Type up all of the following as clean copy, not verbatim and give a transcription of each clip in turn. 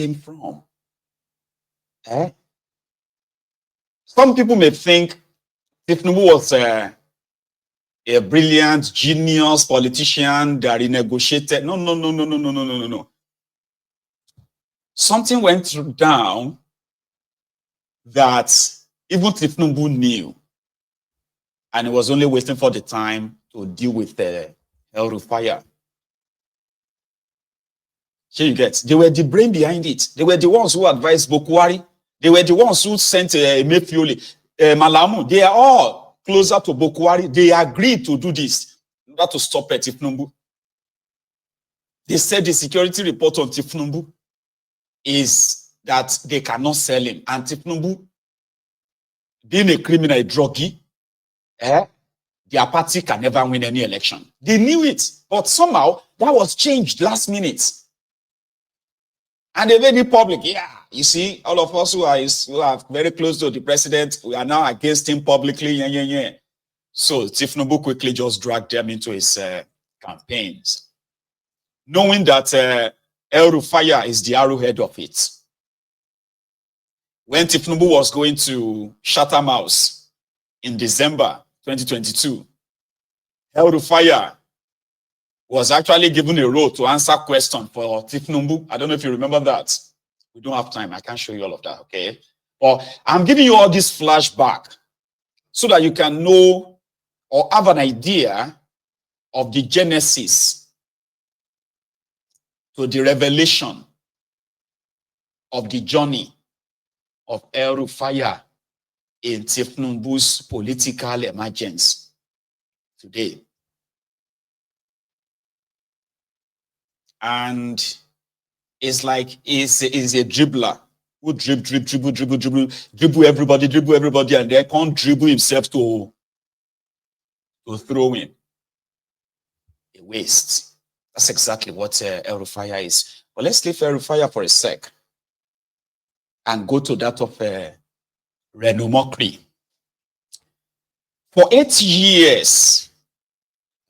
came from. Eh? Some people may think Tinubu was a brilliant, genius politician that renegotiated. No. Something went down that even Tinubu knew, and he was only waiting for the time to deal with the El-Rufai. Here you get, they were the brain behind it. They were the ones who advised Bokwari. They were the ones who sent Emefiole, Malamu. They are all closer to Bokwari. They agreed to do this in order to stop Tinubu. They said the security report on Tinubu is that they cannot sell him. And Tinubu, being a criminal, a druggie, their party can never win any election. They knew it, but somehow that was changed last minute. And they made it public. Yeah, you see, all of us who are very close to the president, we are now against him publicly. Yeah. So Tinubu quickly just dragged them into his campaigns, knowing that El-Rufai is the arrowhead of it. When Tinubu was going to Chatham House in December 2022, El-Rufai was actually given a role to answer questions for Tinubu. I don't know if you remember that. We don't have time. I can't show you all of that, okay? But I'm giving you all this flashback so that you can know or have an idea of the genesis to the revelation of the journey of El-Rufai in Tinubu's political emergence today. And it's like he's a dribbler who dribble everybody, and then can't dribble himself to throw in. A waste. That's exactly what El-Rufai is. But let's leave El-Rufai for a sec and go to that of Reno Omokri. For 8 years,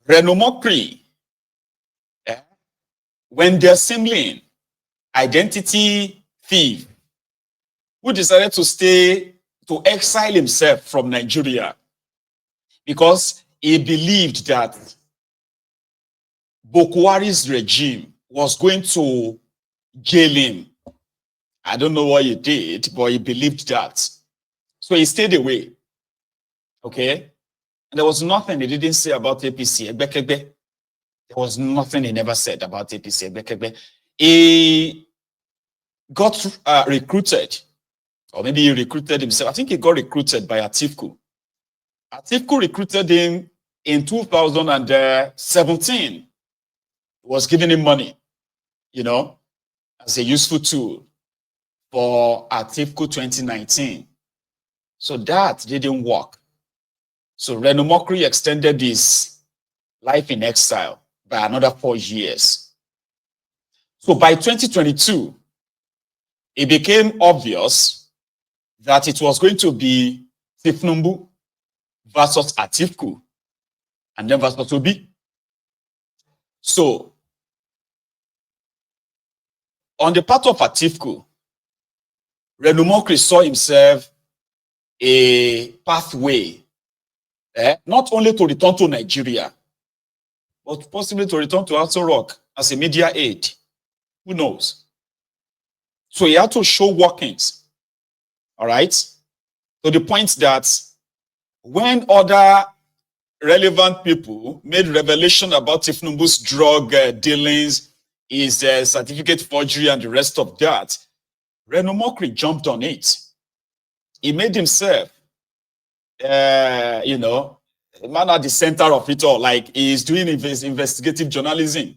Reno Omokri, when they're assembling identity thief who decided to exile himself from Nigeria because he believed that Bokwari's regime was going to jail him. I don't know what he did, but he believed that. So he stayed away. Okay? And there was nothing he didn't say about APC. There was nothing he never said about APC. He got recruited, or maybe he recruited himself. I think he got recruited by Atiku. Atiku recruited him in 2017. He was giving him money, as a useful tool for Atiku 2019. So that didn't work. So Reno Omokri extended his life in exile by another 4 years. So by 2022, it became obvious that it was going to be Tinubu versus Atiku, and then versus Obi. So, on the part of Atiku, Reno Omokri saw himself a pathway, not only to return to Nigeria, but possibly to return to Aso Rock as a media aide. Who knows? So he had to show workings, all right? To the point that when other relevant people made revelation about Tinubu's drug dealings, his certificate forgery, and the rest of that, Reno Omokri jumped on it. He made himself, man at the center of it all, like he's doing investigative journalism.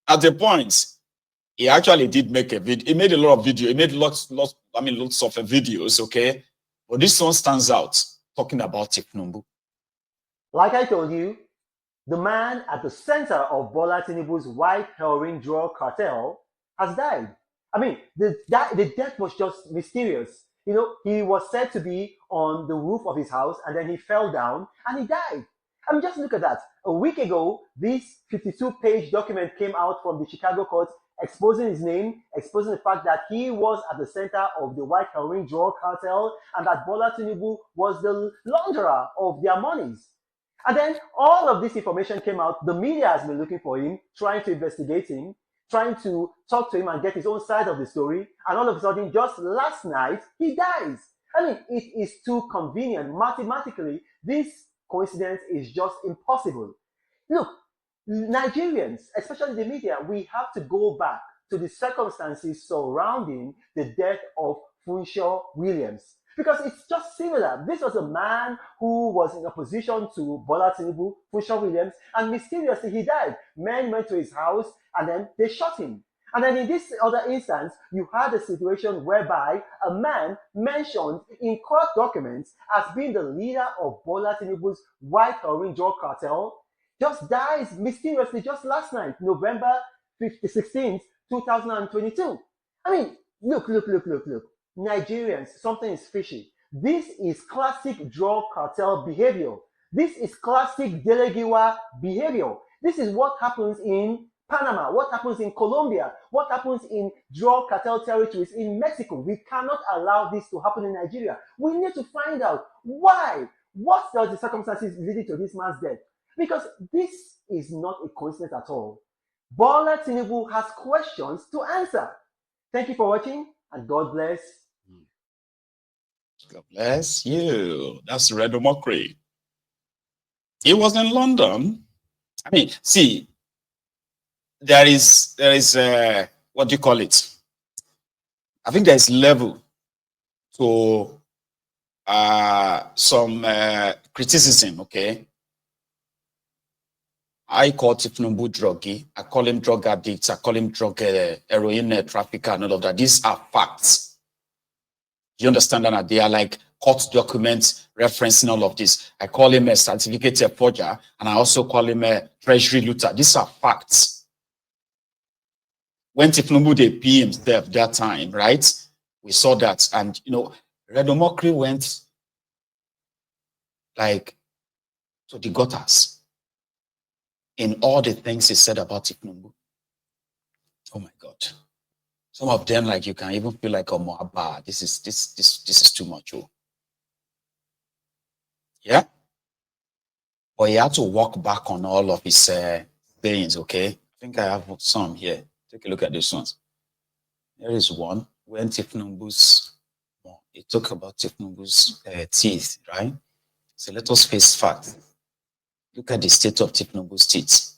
At the point, he actually did make a video. He made a lot of video. He made lots of videos, okay? But this one stands out, talking about Tinubu. Like I told you, the man at the center of Bola Tinubu's white heroin drug cartel has died. I mean, the death was just mysterious. He was said to be on the roof of his house, and then he fell down and he died. I mean, just look at that. A week ago, this 52-page document came out from the Chicago court exposing his name, exposing the fact that he was at the center of the white heroin drug cartel and that Bola Tinubu was the launderer of their monies. And then all of this information came out. The media has been looking for him, trying to investigate him, trying to talk to him and get his own side of the story. And all of a sudden, just last night, he dies. I mean, it is too convenient. Mathematically, this coincidence is just impossible. Look, Nigerians, especially the media, we have to go back to the circumstances surrounding the death of Funsho Williams. Because it's just similar. This was a man who was in opposition to Bola Tinubu, Funsho Williams, and mysteriously he died. Men went to his house and then they shot him. And then in this other instance, you had a situation whereby a man mentioned in court documents as being the leader of Bola Tinubu's white heroin drug cartel just dies mysteriously just last night, November 16th, 2022. I mean, look. Nigerians, something is fishy. This is classic drug cartel behavior. This is classic Delegiwa behavior. This is what happens in Panama, what happens in Colombia, what happens in drug cartel territories in Mexico. We cannot allow this to happen in Nigeria. We need to find out why. What are the circumstances leading to this man's death? Because this is not a coincidence at all. Bola Tinubu has questions to answer. Thank you for watching, and God bless. God bless you. That's Reno Omokri. He was in London. I mean, see, there is what do you call it? I think there is level to some criticism, okay? I call Tinubu druggy. I call him drug addict. I call him drug heroin trafficker and all of that. These are facts. You understand that? They are like court documents referencing all of this. I call him a certificate forger, and I also call him a treasury looter. These are facts. When Tinubu they pay himself that time, right? We saw that, and you know, Reno Omokri went like to the gutters in all the things he said about Tinubu. Oh my God. Some of them, like, you can even feel like, oh, Moabba, this is too much. Oh. Yeah? But he had to walk back on all of his sayings, okay? I think I have some here. Take a look at this ones. There is one when Tinubu's, he talked about Tinubu's teeth, right? So let us face facts. Look at the state of Tinubu's teeth.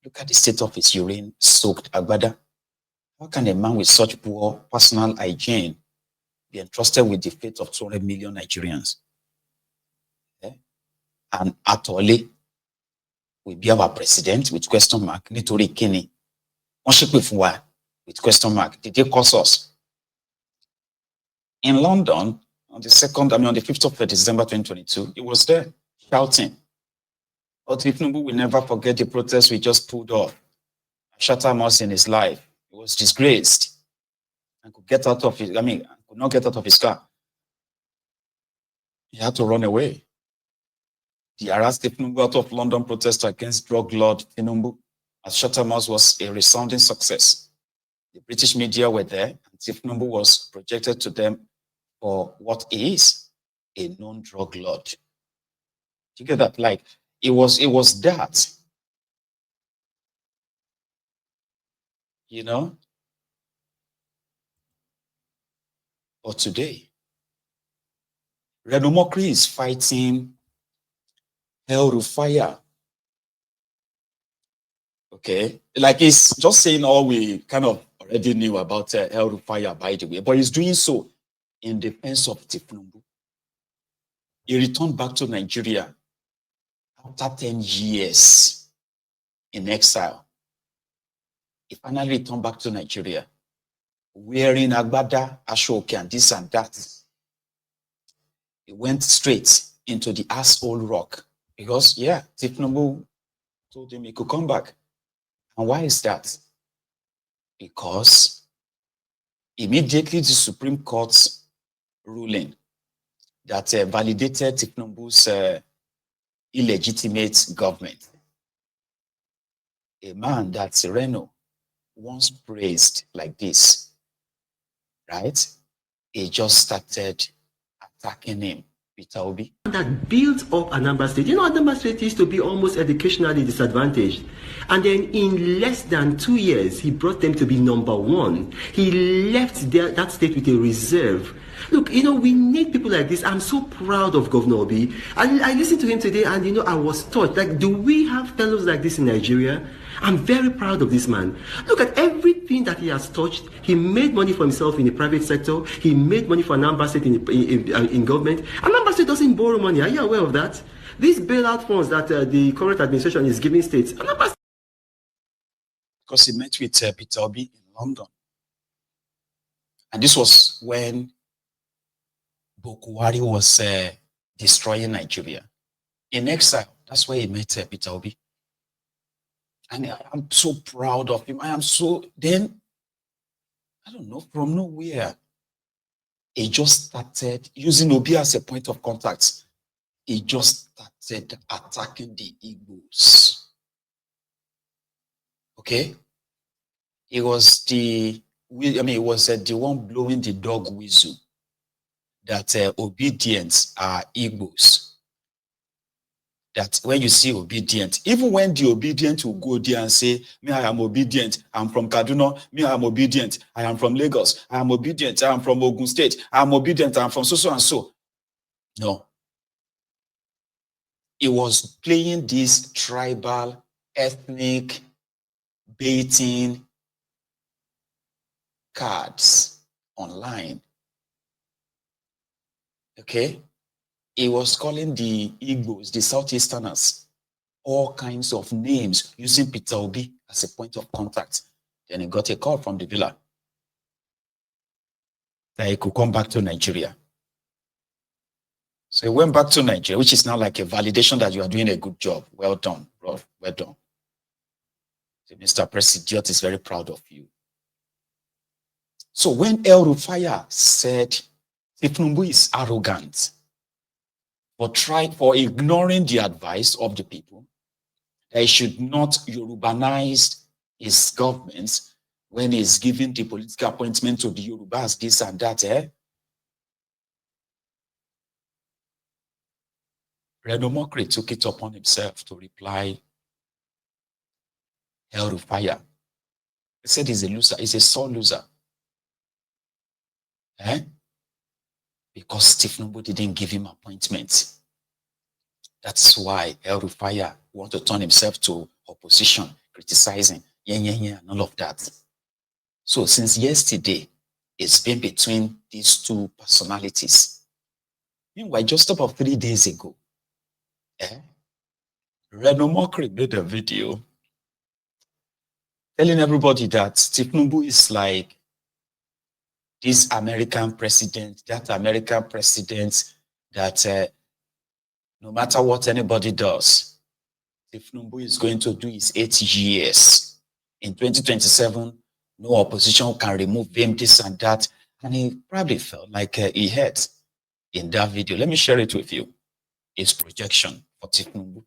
Look at the state of his urine-soaked agbada. How can a man with such poor personal hygiene be entrusted with the fate of 200 million Nigerians? Okay. And Atole will be our president with question mark. Nítorí kíni? Wọ́n ṣépè fún wa with question mark. Did they cause us? In London, on the 5th of December 2022, he was there shouting. But Tinubu will never forget the protest we just pulled off. Shatter us in his life. He was disgraced and could get out of his, could not get out of his car. He had to run away. The harassed Tinubu out of London protest against drug lord Tinubu as Shattermas was a resounding success. The British media were there, and Tinubu was projected to them for what is a known drug lord. Do you get that? Like, it was that. You know? But today, Reno Omokri is fighting El-Rufai. Okay? Like, he's just saying all we kind of already knew about El-Rufai, by the way, but he's doing so in defense of Tinubu. He returned back to Nigeria after 10 years in exile. He finally returned back to Nigeria, wearing agbada, ashoke, and this and that. He went straight into the asshole rock because, yeah, Tinubu told him he could come back. And why is that? Because immediately the Supreme Court's ruling that validated Tinubu's illegitimate government, a man that's Reno once praised like this, right? He just started attacking him, Peter Obi. That built up Anambra State. You know, Anambra State used to be almost educationally disadvantaged. And then in less than 2 years, he brought them to be number one. He left that state with a reserve. Look, you know, we need people like this. I'm so proud of Governor Obi. I listened to him today and, you know, I was touched. Like, do we have fellows like this in Nigeria? I'm very proud of this man. Look at everything that he has touched. He made money for himself in the private sector. He made money for Anambra State in government. Anambra State doesn't borrow money. Are you aware of that? These bailout funds that the current administration is giving states. Anambra because he met with Peter Obi in London. And this was when Bokuwari was destroying Nigeria. In exile, that's where he met Peter Obi. And I'm so proud of him. I am so, then, I don't know, from nowhere, he just started using Obi as a point of contact. He just started attacking the Igbos. Okay? It was the one blowing the dog whistle that obedient are Igbos. That when you see obedient, even when the obedient will go there and say, me, I am obedient, I'm from Kaduna, me, I am obedient, I am from Lagos, I am obedient, I am from Ogun State, I am obedient, I am from so and so. No. He was playing this tribal, ethnic, baiting cards online. Okay? He was calling the Igbos, the Southeasterners, all kinds of names using Peter Obi as a point of contact. Then he got a call from the villa that he could come back to Nigeria. So he went back to Nigeria, which is now like a validation that you are doing a good job. Well done, bro. Well done. So Mr. President is very proud of you. So when El-Rufai said Tinubu is arrogant, for ignoring the advice of the people, that he should not Yorubanize his government when he's giving the political appointment to the Yorubas, this and that. Reno Omokri took it upon himself to reply El-Rufai. He said he's a loser, he's a sore loser. Because Tinubu didn't give him appointment. That's why El-Rufai want to turn himself to opposition, criticizing, and all of that. So since yesterday, it's been between these two personalities. Meanwhile, just about 3 days ago, Reno Omokri made a video telling everybody that Tinubu is like this American president, that American president that no matter what anybody does, Tinubu is going to do his 8 years. In 2027, no opposition can remove him, this and that. And he probably felt like he had in that video. Let me share it with you. His projection for Tinubu.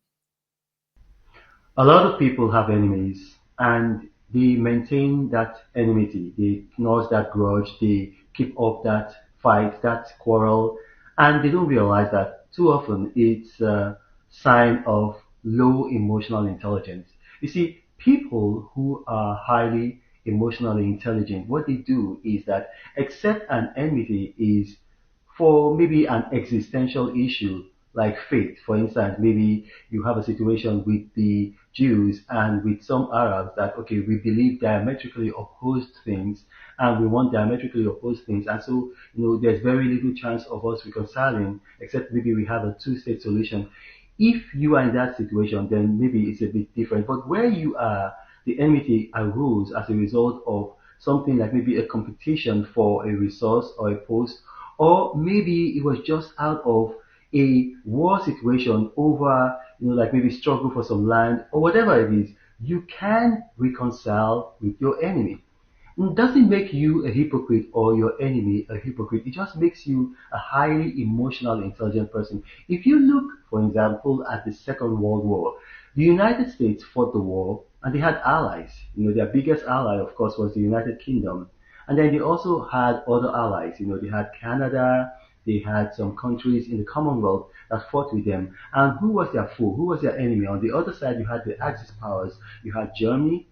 A lot of people have enemies and they maintain that enmity. They nurse that grudge. They keep up that fight, that quarrel, and they don't realize that too often it's a sign of low emotional intelligence. You see, people who are highly emotionally intelligent, what they do is that accept an enmity is for maybe an existential issue like faith. For instance, maybe you have a situation with the Jews and with some Arabs that, okay, we believe diametrically opposed things and we want diametrically opposed things. And so, there's very little chance of us reconciling, except maybe we have a two-state solution. If you are in that situation, then maybe it's a bit different. But where you are, the enmity arose as a result of something like maybe a competition for a resource or a post, or maybe it was just out of a war situation over, like maybe struggle for some land or whatever it is. You can reconcile with your enemy. It doesn't make you a hypocrite or your enemy a hypocrite. It just makes you a highly emotional, intelligent person. If you look, for example, at the Second World War, the United States fought the war and they had allies. Their biggest ally, of course, was the United Kingdom. And then they also had other allies. They had Canada, they had some countries in the Commonwealth that fought with them. And who was their foe? Who was their enemy? On the other side, you had the Axis powers. You had Germany,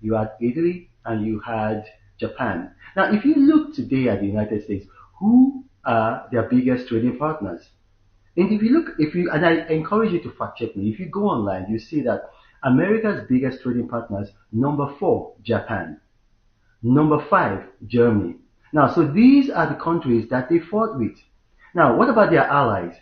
you had Italy, and you had Japan. Now, if you look today at the United States, who are their biggest trading partners? And and I encourage you to fact check me. If you go online, you see that America's biggest trading partners, number 4, Japan. Number 5, Germany. Now, so these are the countries that they fought with. Now, what about their allies?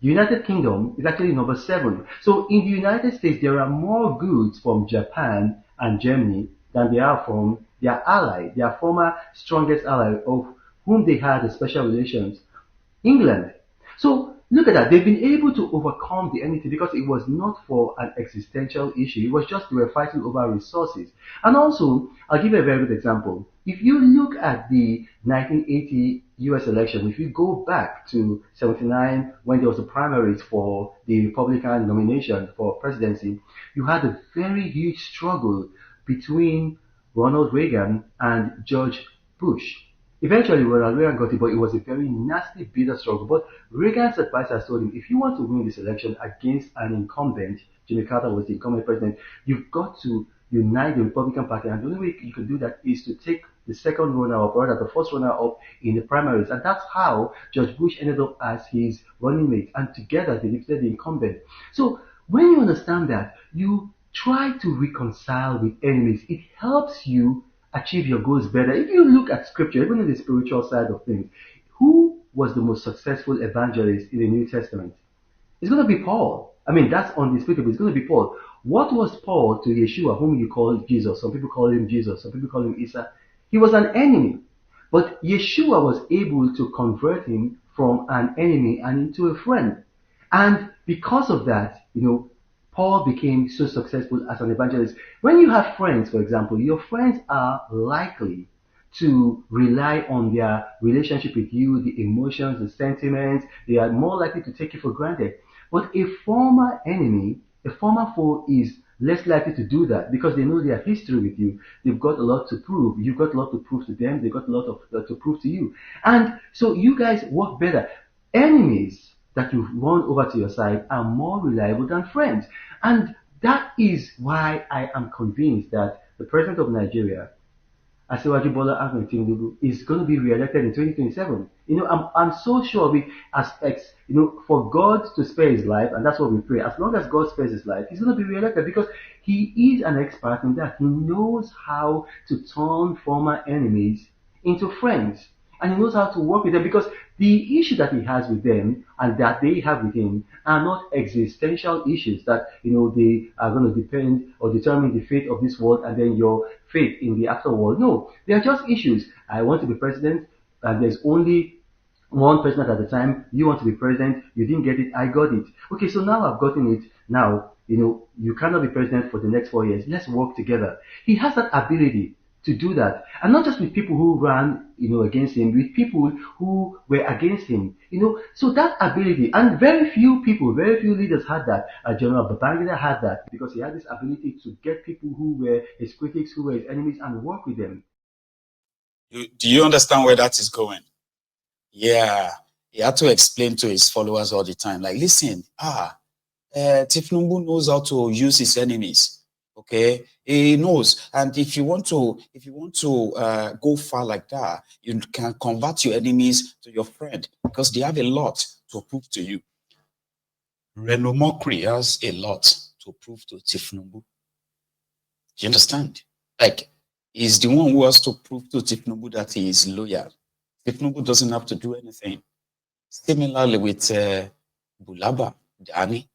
The United Kingdom is actually number 7. So in the United States, there are more goods from Japan and Germany than there are from their ally, their former strongest ally of whom they had special relations, England. So look at that. They've been able to overcome the enemy because it was not for an existential issue. It was just they were fighting over resources. And also, I'll give you a very good example. If you look at the 1980 US election, if you go back to 79 when there was the primaries for the Republican nomination for presidency, you had a very huge struggle between Ronald Reagan and George Bush. Eventually, Ronald Reagan got it, but it was a very nasty, bitter struggle. But Reagan's advisors told him, if you want to win this election against an incumbent, Jimmy Carter was the incumbent president, you've got to unite the Republican Party. And the only way you can do that is to take the second runner-up, or rather the first runner-up in the primaries. And that's how George Bush ended up as his running mate. And together, they defeated the incumbent. So when you understand that, you try to reconcile with enemies. It helps you achieve your goals better. If you look at scripture, even in the spiritual side of things, who was the most successful evangelist in the New Testament? It's going to be Paul. I mean, that's undisputable. It's going to be Paul. What was Paul to Yeshua, whom you call Jesus? Some people call him Jesus. Some people call him Isa. He was an enemy. But Yeshua was able to convert him from an enemy and into a friend. And because of that, Paul became so successful as an evangelist. When you have friends, for example, your friends are likely to rely on their relationship with you, the emotions, the sentiments. They are more likely to take you for granted. But a former enemy, a former foe is less likely to do that because they know their history with you. They've got a lot to prove. You've got a lot to prove to them. They've got a lot to prove to you. And so you guys work better. Enemies that you've won over to your side are more reliable than friends. And that is why I am convinced that the president of Nigeria, Asiwaju Bola Ahmed Tinubu, is going to be re-elected in 2027. I'm so sure of it for God to spare his life, and that's what we pray. As long as God spares his life, he's going to be re-elected because he is an expert in that. He knows how to turn former enemies into friends. And he knows how to work with them because the issue that he has with them and that they have with him are not existential issues that, they are going to depend or determine the fate of this world and then your fate in the afterworld. No, they are just issues. I want to be president and there's only one president at the time. You want to be president. You didn't get it. I got it. Okay, so now I've gotten it. Now, you cannot be president for the next 4 years. Let's work together. He has that ability to do that, and not just with people who ran, against him, with people who were against him, So that ability, and very few leaders had that. General Babangida had that because he had this ability to get people who were his critics, who were his enemies, and work with them. Do you understand where that is going? Yeah, he had to explain to his followers all the time, like, listen, Tinubu knows how to use his enemies. Okay, he knows, and if you want to go far like that, you can convert your enemies to your friend because they have a lot to prove to you. Reno Omokri has a lot to prove to Tinubu. Do you understand? Like, he's the one who has to prove to Tinubu that he is loyal. Tinubu doesn't have to do anything. Similarly with Bulaba, Dani,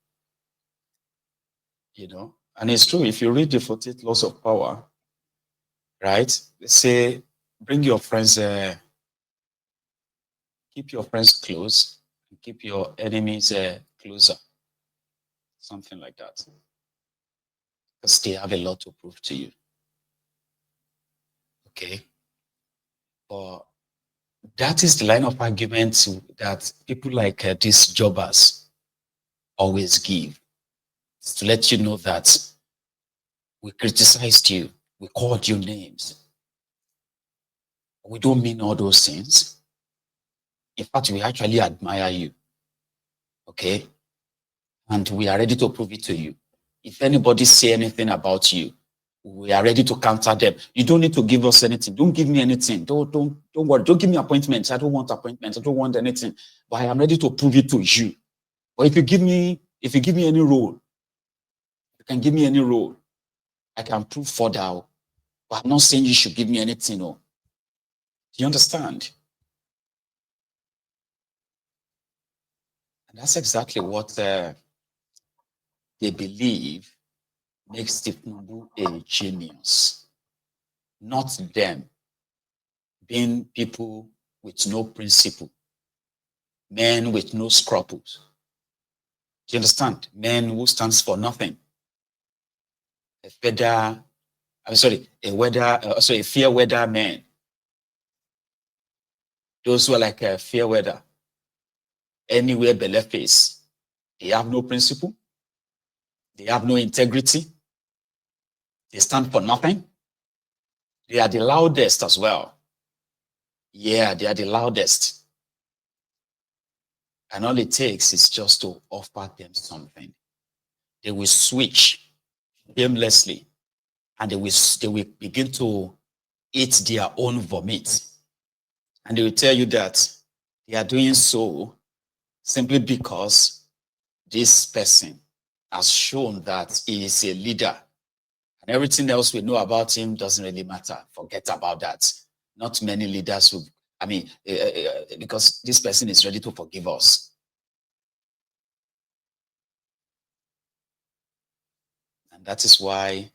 And it's true, if you read the 48 laws of power, right? They say, bring your friends, keep your friends close, and keep your enemies closer. Something like that. Because they have a lot to prove to you. Okay? But that is the line of argument that people like these jobbers always give. To let you know that We criticized you. We called you names. We don't mean all those things. In fact, we actually admire you. Okay? And we are ready to prove it to you. If anybody say anything about you, we are ready to counter them. You don't need to give us anything. Don't give me anything. Don't worry. Don't give me appointments. I don't want appointments. I don't want anything. But I am ready to prove it to you. But if you give me any role, you can give me any role, I can prove further. But I'm not saying you should give me anything. No. Do you understand? And that's exactly what they believe makes Tinubu a genius. Not them being people with no principle, men with no scruples. Do you understand? Men who stands for nothing. A fair weather man. Those who are like a fair weather. Anywhere belly face. They have no principle. They have no integrity. They stand for nothing. They are the loudest as well. Yeah, they are the loudest. And all it takes is just to offer them something. They will switch aimlessly, and they will begin to eat their own vomit. And they will tell you that they are doing so simply because this person has shown that he is a leader. And everything else we know about him doesn't really matter. Forget about that. Not many leaders will, because this person is ready to forgive us. And that is why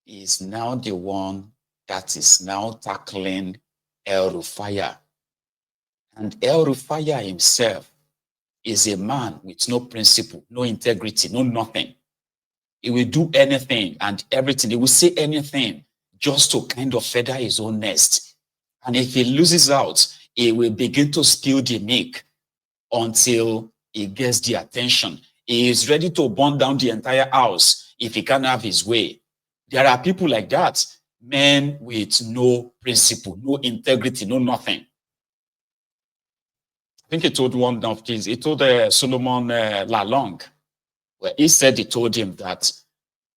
he is now the one that is now tackling El-Rufai. And El-Rufai himself is a man with no principle, no integrity, no nothing. He will do anything and everything. He will say anything just to kind of feather his own nest. And if he loses out, he will begin to steal the milk until he gets the attention. He is ready to burn down the entire house if he can't have his way. There are people like that, men with no principle, no integrity, no nothing. I think he told one of these, he told Solomon Lalong, where he said he told him that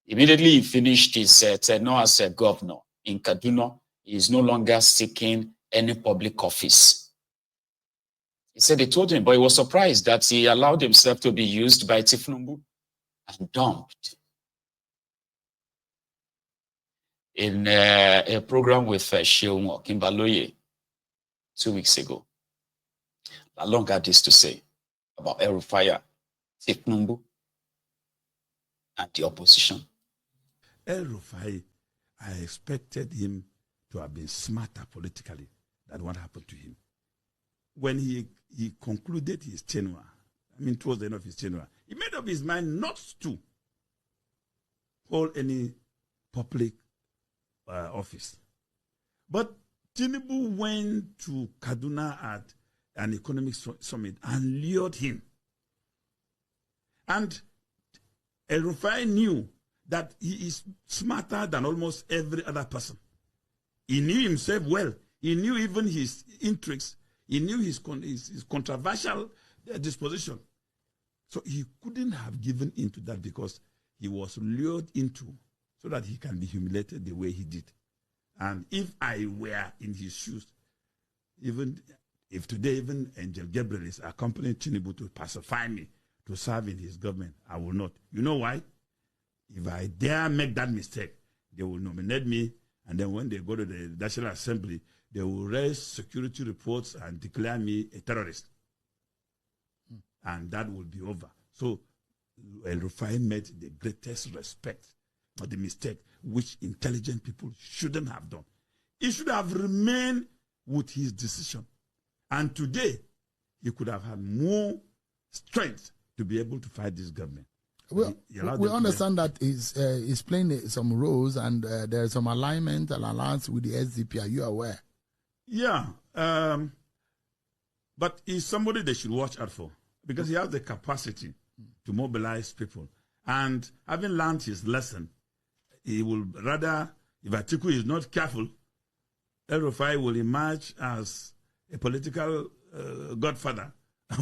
immediately he finished his tenure as a governor in Kaduna, he is no longer seeking any public office. He said he told him, but he was surprised that he allowed himself to be used by Tinubu and dumped. In a program with Sheung Kimbaloye 2 weeks ago, Lalong had this to say about El-Rufai, Tinubu, and the opposition. El-Rufai, I expected him to have been smarter politically than what happened to him. When he concluded his tenure, towards the end of his tenure, he made up his mind not to hold any public office. But Tinubu went to Kaduna at an economic summit and lured him. And El-Rufai knew that he is smarter than almost every other person. He knew himself well. He knew even his intrigues. He knew his controversial disposition. So he couldn't have given into that because he was lured into so that he can be humiliated the way he did. And if I were in his shoes, even if today even Angel Gabriel is accompanying Tinubu to pacify me, to serve in his government, I will not. You know why? If I dare make that mistake, they will nominate me, and then when they go to the National Assembly, they will raise security reports and declare me a terrorist. And that will be over. So El-Rufai made the greatest respect for the mistake which intelligent people shouldn't have done. He should have remained with his decision. And today, he could have had more strength to be able to fight this government. Well, we understand that he's playing some roles and there's some alignment and alliance with the SDP. Are you aware? Yeah. But he's somebody they should watch out for because he has the capacity to mobilize people. And having learned his lesson, he will rather, if Atiku is not careful, El-Rufai will emerge as a political godfather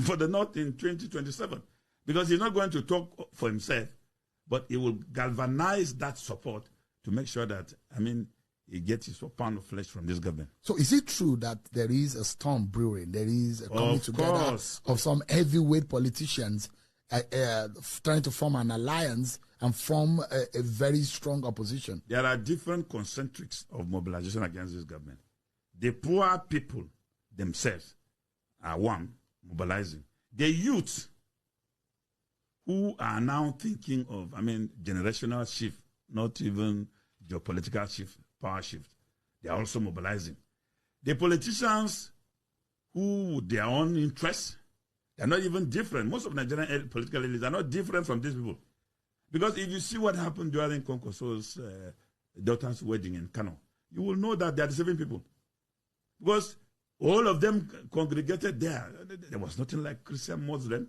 for the North in 2027. Because he's not going to talk for himself, but he will galvanize that support to make sure that, he gets his pound of flesh from this government. So is it true that there is a storm brewing? There is a coming together of some heavyweight politicians trying to form an alliance and form a very strong opposition? There are different concentrics of mobilization against this government. The poor people themselves are one, mobilizing. The youth who are now thinking of, generational shift, not even geopolitical shift, power shift, they are also mobilizing. The politicians who, with their own interests, they're not even different. Most of Nigerian political elites are not different from these people. Because if you see what happened during Konkoso's daughter's wedding in Kano, you will know that they are the same people. Because all of them congregated there. There was nothing like Christian Muslim.